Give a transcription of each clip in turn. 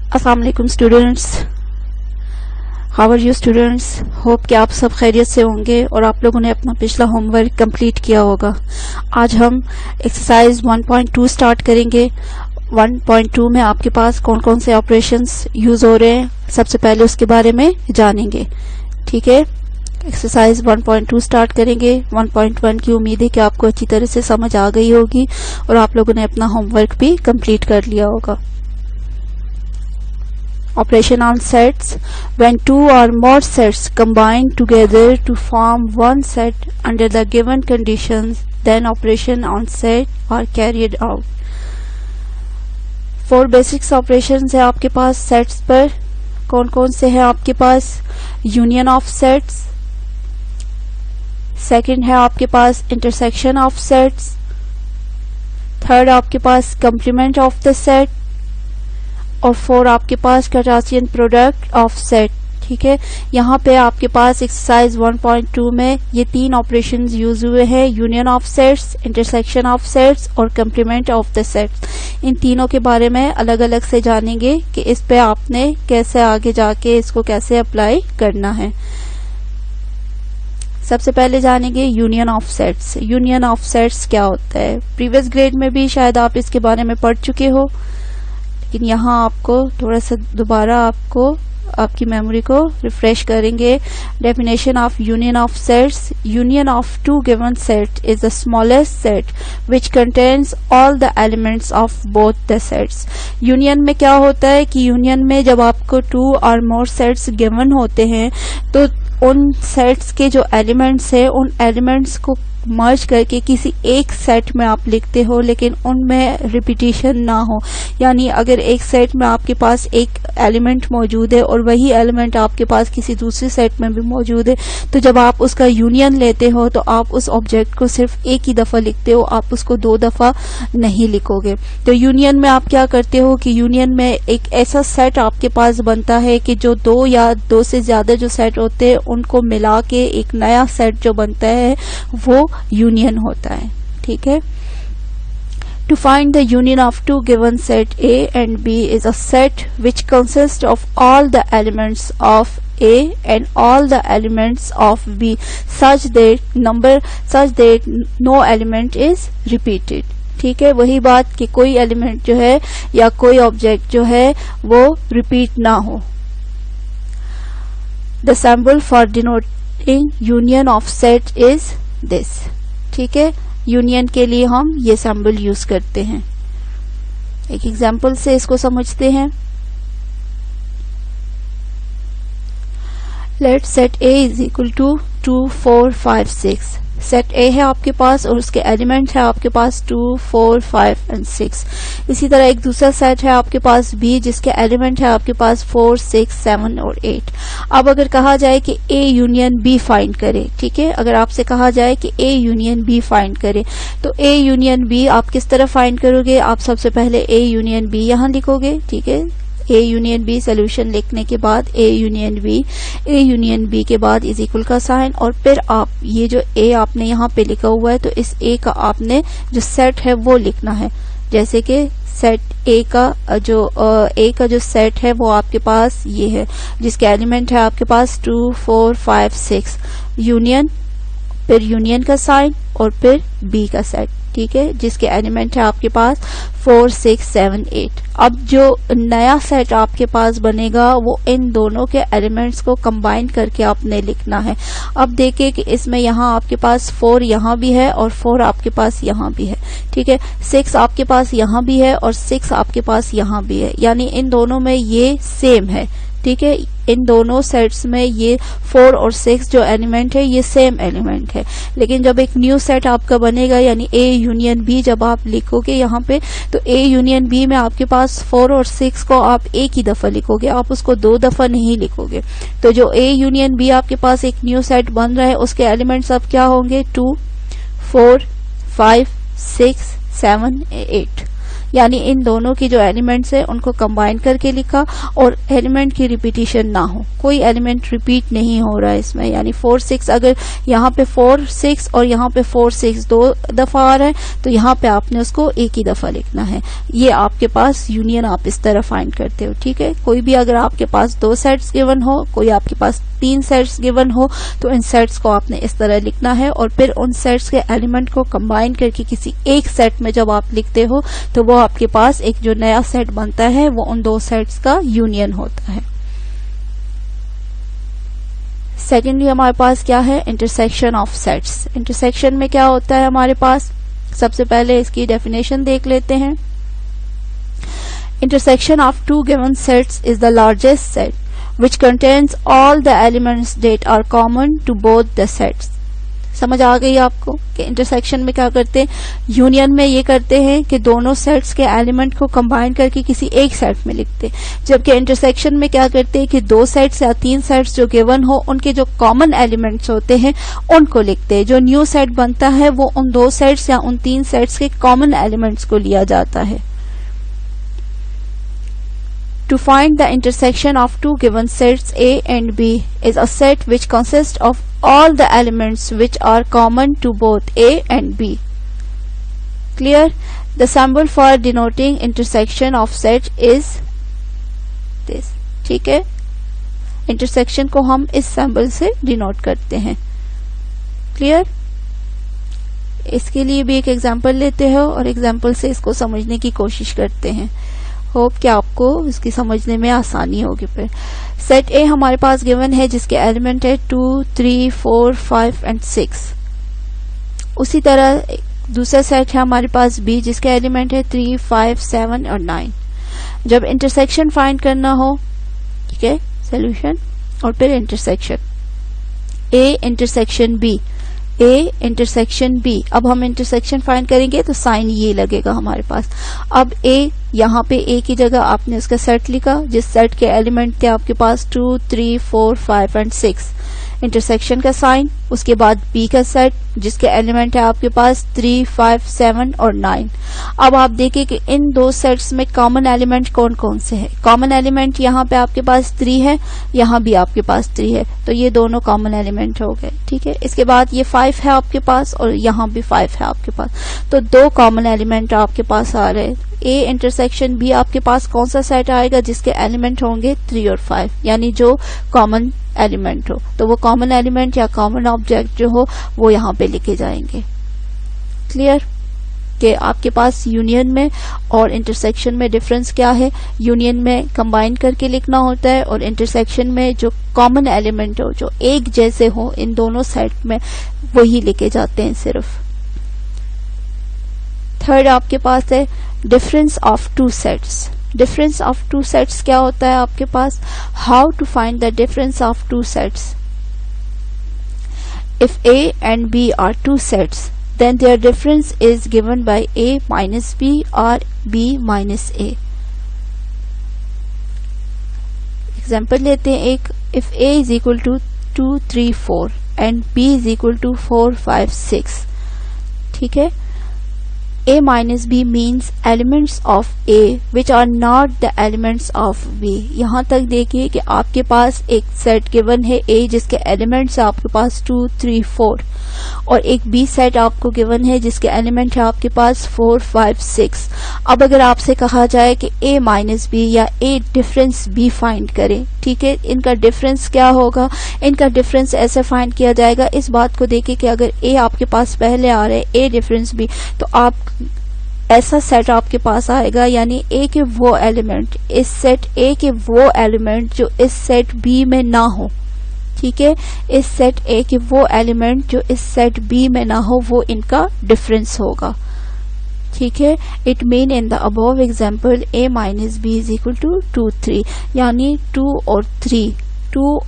अस्सलाम वालेकुम students, how are you students. Hope कि आप सब खैरियत से होंगे और आप लोगों ने अपना पिछला होमवर्क कंप्लीट किया होगा। आज हम एक्सरसाइज 1.2 स्टार्ट करेंगे। 1.2 में आपके पास कौन कौन से ऑपरेशंस यूज हो रहे हैं सबसे पहले उसके बारे में जानेंगे। ठीक है, एक्सरसाइज 1.2 स्टार्ट करेंगे। 1.1 की उम्मीद है कि आपको अच्छी तरह से समझ आ गई होगी और आप लोगों ने अपना होमवर्क भी कंप्लीट कर लिया होगा। Operation on sets: when two or more sets combine together to form one set under the given conditions, then operation on set are carried out. 4 basics operations है आपके पास sets पर। कौन कौन से हैं आपके पास? union of sets, सेकंड है आपके पास intersection of sets, थर्ड आपके पास complement of the set और 4 आपके पास कार्टेशियन प्रोडक्ट ऑफ सेट। ठीक है, यहाँ पे आपके पास एक्सरसाइज 1.2 में ये 3 ऑपरेशंस यूज हुए हैं, union of sets, intersection of sets और कंप्लीमेंट ऑफ द सेट्स। इन तीनों के बारे में अलग अलग से जानेंगे कि इस पे आपने कैसे आगे जाके इसको कैसे अप्लाई करना है। सबसे पहले जानेंगे union of sets. Union of sets क्या होता है? प्रीवियस ग्रेड में भी शायद आप इसके बारे में पढ़ चुके हो, लेकिन यहाँ आपको थोड़ा सा दोबारा आपकी मेमोरी को रिफ्रेश करेंगे। Definition of union of sets: union of two given set is the smallest set which contains all the elements of both the sets. Union में क्या होता है कि यूनियन में जब आपको 2 और मोर सेट्स गिवन होते हैं तो उन सेट्स के जो एलिमेंट्स है उन एलिमेंट्स को मर्ज करके किसी एक सेट में आप लिखते हो, लेकिन उनमें रिपीटिशन ना हो। यानी अगर एक सेट में आपके पास एक एलिमेंट मौजूद है और वही एलिमेंट आपके पास किसी दूसरे सेट में भी मौजूद है, तो जब आप उसका यूनियन लेते हो तो आप उस ऑब्जेक्ट को सिर्फ एक ही दफा लिखते हो, आप उसको 2 दफा नहीं लिखोगे। तो यूनियन में आप क्या करते हो कि यूनियन में एक ऐसा सेट आपके पास बनता है कि जो 2 या 2 से ज्यादा जो सेट होते हैं उनको मिला के एक नया सेट जो बनता है वो यूनियन होता है। ठीक है, to find the union of two given set A and B is a set which consists of all the elements of A and all the elements of B such that no element is repeated. ठीक है, वही बात कि कोई element जो है या कोई ऑब्जेक्ट जो है वो रिपीट ना हो। The symbol for denoting union of set is this. ठीक है, यूनियन के लिए हम ये सिंबल यूज करते हैं। एक एग्जांपल से इसको समझते हैं। Let set A is equal to 2 4 5 6। Set A है आपके पास और उसके एलिमेंट है आपके पास 2 4 5 एंड 6। इसी तरह एक दूसरा सेट है आपके पास B जिसके एलिमेंट है आपके पास 4 6 7 और 8। अब अगर कहा जाए कि A यूनियन B फाइंड करे, ठीक है, अगर आपसे कहा जाए कि A यूनियन B फाइंड करे तो A यूनियन B आप किस तरह फाइंड करोगे? आप सबसे पहले A यूनियन B यहाँ लिखोगे। ठीक है, A यूनियन B सोल्यूशन लिखने के बाद A यूनियन B के बाद इज इक्वल का साइन और फिर आप ये जो A आपने यहाँ पे लिखा हुआ है तो इस A का आपने जो सेट है वो लिखना है। जैसे कि सेट A का जो सेट है वो आपके पास ये है जिसके एलिमेंट है आपके पास 2 4 5 6, यूनियन, फिर यूनियन का साइन और फिर B का सेट। ठीक है, जिसके एलिमेंट है आपके पास 4 6 7 8। अब जो नया सेट आपके पास बनेगा वो इन दोनों के एलिमेंट्स को कंबाइन करके आपने लिखना है। अब देखिए कि इसमें यहाँ आपके पास 4 यहाँ भी है और 4 आपके पास यहाँ भी है। ठीक है, 6 आपके पास यहाँ भी है और 6 आपके पास यहाँ भी है, यानी इन दोनों में ये सेम है। ठीक है, इन दोनों सेट्स में ये 4 और 6 जो एलिमेंट है ये सेम एलिमेंट है। लेकिन जब एक न्यू सेट आपका बनेगा यानी A यूनियन B जब आप लिखोगे यहाँ पे तो A यूनियन B में आपके पास 4 और 6 को आप एक ही दफा लिखोगे, आप उसको 2 दफा नहीं लिखोगे। तो जो A यूनियन B आपके पास एक न्यू सेट बन रहा है उसके एलिमेंट्स अब क्या होंगे? 2 4 5 6 7 8। यानी इन दोनों की जो एलिमेंट्स है उनको कंबाइन करके लिखा और एलिमेंट की रिपीटिशन ना हो, कोई एलिमेंट रिपीट नहीं हो रहा है इसमें। यानी 4 6 अगर यहाँ पे 4 6 और यहाँ पे 4 6 दो दफा आ रहा है तो यहाँ पे आपने उसको एक ही दफा लिखना है। ये आपके पास यूनियन आप इस तरह फाइंड करते हो, ठीक है। कोई भी अगर आपके पास 2 सेट्स गिवन हो, कोई आपके पास 3 सेट्स गिवन हो, तो इन सेट्स को आपने इस तरह लिखना है और फिर उन सेट्स के एलिमेंट को कंबाइन करके किसी एक सेट में जब आप लिखते हो तो वो आपके पास एक जो नया सेट बनता है वो उन 2 सेट्स का यूनियन होता है। सेकेंडली हमारे पास क्या है, इंटरसेक्शन ऑफ सेट्स। इंटरसेक्शन में क्या होता है हमारे पास, सबसे पहले इसकी डेफिनेशन देख लेते हैं। Intersection of 2 given sets is the largest set which contains all the elements that are common to both the sets। समझ आ गई आपको कि इंटरसेक्शन में क्या करते हैं, यूनियन में ये करते हैं कि दोनों सेट्स के एलिमेंट को कंबाइन करके किसी एक सेट में लिखते हैं, जबकि इंटरसेक्शन में क्या करते हैं कि 2 सेट्स या 3 सेट्स जो गिवन हो उनके जो कॉमन एलिमेंट्स होते हैं उनको लिखते हैं। जो न्यू सेट बनता है वो उन 2 सेट्स या उन 3 सेट्स के कॉमन एलिमेंट्स को लिया जाता है। To find the intersection of 2 given sets A and B is a set which consists of all the elements which are common to both A and B। Clear? The symbol for denoting intersection of set is this। ठीक है, intersection को हम इस symbol से denote करते हैं। Clear? इसके लिए भी एक एग्जाम्पल लेते हो और एग्जाम्पल से इसको समझने की कोशिश करते हैं। होप कि आपको इसकी समझने में आसानी होगी। फिर सेट ए हमारे पास गिवन है जिसके एलिमेंट है 2 3 4 5 एंड 6। उसी तरह दूसरा सेट है हमारे पास बी जिसके एलिमेंट है 3 5 7 और 9। जब इंटरसेक्शन फाइंड करना हो, ठीक है, सोल्यूशन और फिर intersection A intersection B, A intersection B. अब हम इंटरसेक्शन फाइंड करेंगे तो साइन ये लगेगा हमारे पास। अब ए, यहाँ पे ए की जगह आपने उसका सेट लिखा जिस सेट के एलिमेंट थे आपके पास 2 3 4 5 एंड 6। इंटरसेक्शन का साइन, उसके बाद बी का सेट जिसके एलिमेंट है आपके पास 3 5 7 और 9। अब आप देखिए कि इन 2 सेट्स में कॉमन एलिमेंट कौन कौन से हैं। कॉमन एलिमेंट यहाँ पे आपके पास 3 है, यहाँ भी आपके पास 3 है, तो ये दोनों कॉमन एलिमेंट हो गए, ठीक है। इसके बाद ये 5 है आपके पास और यहाँ भी 5 है आपके पास, तो 2 कॉमन एलिमेंट आपके पास आ रहे हैं। ए इंटरसेक्शन बी आपके पास कौन सा सेट आएगा जिसके एलिमेंट होंगे 3 और 5, यानी जो कॉमन एलिमेंट हो, तो वो कॉमन एलिमेंट या कॉमन ऑब्जेक्ट जो हो वो यहाँ पे लिखे जाएंगे। क्लियर कि आपके पास यूनियन में और इंटरसेक्शन में डिफरेंस क्या है। यूनियन में कंबाइन करके लिखना होता है और इंटरसेक्शन में जो कॉमन एलिमेंट हो, जो एक जैसे हो इन दोनों सेट में, वही लिखे जाते हैं सिर्फ। थर्ड आपके पास है difference of 2 sets. Difference of 2 sets क्या होता है आपके पास, how to find the difference of 2 sets. If A and B are 2 sets, then their difference is given by A minus B or B minus A। Example लेते हैं एक, if A is equal to 2 3 4 and B is equal to 4 5 6, ठीक है। A minus B means elements of A which are not the elements of B। यहाँ तक देखिए कि आपके पास एक सेट गिवन है A जिसके एलिमेंट्स आपके पास 2 3 4 और एक B सेट आपको गिवन है जिसके एलिमेंट है आपके पास 4 5 6। अब अगर आपसे कहा जाए कि A माइनस बी या A डिफरेंस B फाइंड करें, ठीक है, इनका डिफरेंस क्या होगा। इनका डिफरेंस ऐसे फाइंड किया जाएगा, इस बात को देखिए कि अगर A आपके पास पहले आ रहा है A डिफरेंस B, तो आप ऐसा सेट आपके पास आएगा, यानी A के वो एलिमेंट, इस सेट A के वो एलिमेंट जो इस सेट B में ना हो, ठीक है, इस सेट A के वो एलिमेंट जो इस सेट B में ना हो, वो इनका डिफरेंस होगा, ठीक है। It mean in the above example A minus B is equal to 2 3, यानी 2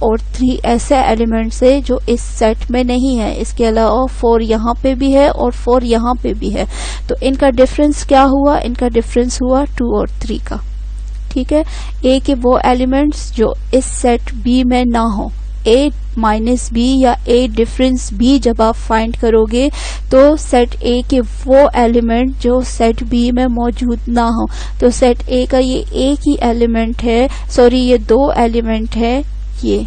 और 3 ऐसे एलिमेंट्स है जो इस सेट में नहीं है। इसके अलावा 4 यहाँ पे भी है और 4 यहाँ पे भी है, तो इनका डिफरेंस क्या हुआ, इनका डिफरेंस हुआ 2 और 3 का, ठीक है। A के वो एलिमेंट्स जो इस सेट B में ना हो, ए माइनस बी या ए डिफरेंस बी जब आप फाइंड करोगे तो सेट ए के वो एलिमेंट जो सेट बी में मौजूद ना हो। तो सेट ए का ये एक ही एलिमेंट है, सॉरी ये दो एलिमेंट है, ये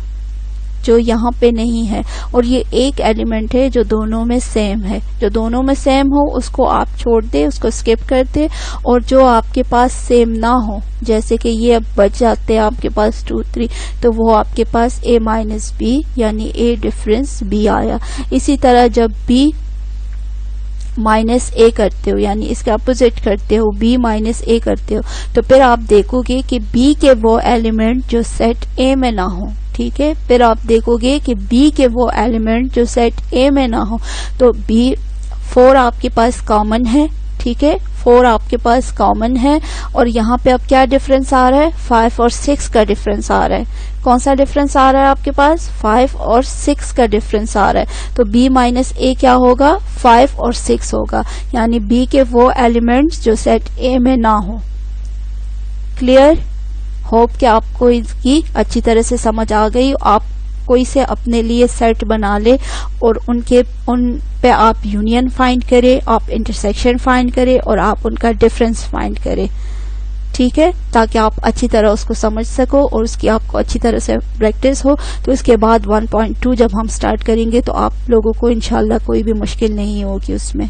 जो यहाँ पे नहीं है, और ये एक एलिमेंट है जो दोनों में सेम है। जो दोनों में सेम हो उसको आप छोड़ दे, उसको स्किप कर दे, और जो आपके पास सेम ना हो, जैसे कि ये अब बच जाते हैं आपके पास 2 3, तो वो आपके पास a माइनस बी यानी a डिफरेंस b आया। इसी तरह जब b माइनस ए करते हो यानी इसके अपोजिट करते हो, b माइनस ए करते हो, तो फिर आप देखोगे कि b के वो एलिमेंट जो सेट a में ना हो, ठीक है। फिर आप देखोगे कि b के वो एलिमेंट जो सेट a में ना हो, तो b 4 आपके पास कॉमन है, ठीक है, 4 आपके पास कॉमन है, और यहाँ पे अब क्या डिफरेंस आ रहा है, 5 और 6 का डिफरेंस आ रहा है। कौन सा डिफरेंस आ रहा है आपके पास, 5 और 6 का डिफरेंस आ रहा है। तो b माइनस ए क्या होगा, 5 और 6 होगा, यानी b के वो एलिमेंट्स जो सेट a में ना हो। क्लियर? होप कि आपको इसकी अच्छी तरह से समझ आ गई। आप कोई से अपने लिए सेट बना ले और उन पे आप यूनियन फाइंड करें, आप इंटरसेक्शन फाइंड करें, और आप उनका डिफरेंस फाइंड करें, ठीक है, ताकि आप अच्छी तरह उसको समझ सको और उसकी आपको अच्छी तरह से प्रैक्टिस हो। तो इसके बाद 1.2 जब हम स्टार्ट करेंगे तो आप लोगों को इंशाल्लाह कोई भी मुश्किल नहीं होगी उसमें।